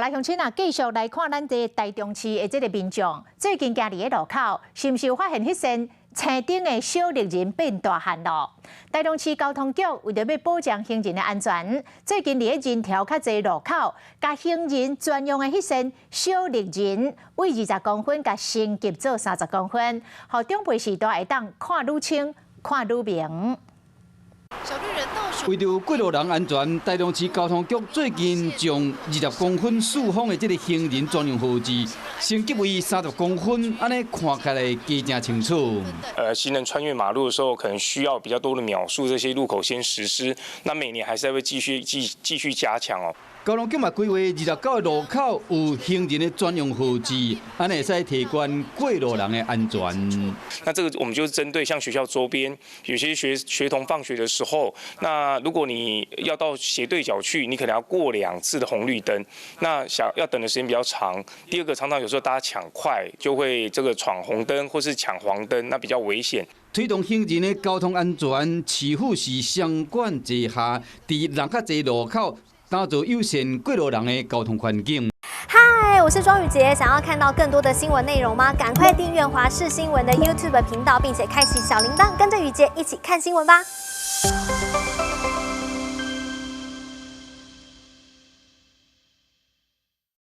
来乡亲啊，继续来看咱这台中市的这个民众，最近行伫个路口，是毋是有发现迄扇青灯的小绿人变大汉咯？台中市交通局为着要保障行人的安全，最近伫个人潮较侪路口，甲行人专用的迄扇小绿人，为20公分，甲升级做30公分，互长辈时代会当看愈清、看愈明。 小绿人倒数。为着过路人安全，台中市交通局最近将20公分竖方的这个行人专用号志升级为30公分，安尼看起来加正清楚。行人穿越马路的时候，可能需要比较多的秒数，这些路口先实施。那每年还是会继续加强哦。 交通局嘛规划29个路口有行人的专用号志，安尼会使提高过路人的安全。那这个我们就是针对像学校周边有些学童放学的时候，那如果你要到斜对角去，你可能要过2次的红绿灯，那要等的时间比较长。第二个，常常有时候大家抢快，就会这个闯红灯或是抢黄灯，那比较危险。 推动行人的交通安全，市府是双管齐下，伫人较侪路口打造友善过路人的交通环境。嗨，我是庄宇杰，想要看到更多的新闻内容吗？赶快订阅华视新闻的 YouTube 频道，并且开启小铃铛，跟着宇杰一起看新闻吧。